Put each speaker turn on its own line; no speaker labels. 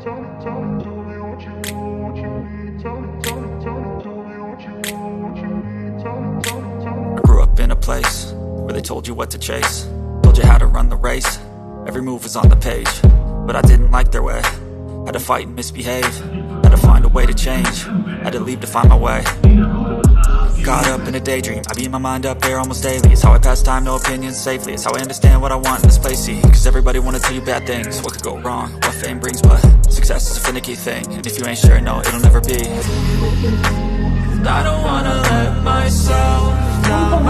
I grew up in a place where they told you what to chase, told you how to run the race. Every move was on the page, but I didn't like their way. Had to fight and misbehave, had to find a way to change, had to leave to find my way. Caught up in a daydream, I beat my mind up there almost daily. It's how I pass time, no opinions safely. It's how I understand what I want in this place, see. Cause everybody wanna tell you bad things, what could go wrong, what fame brings. But success is a finicky thing, and if you ain't sure, no, it'll never be. I don't wanna let myself down,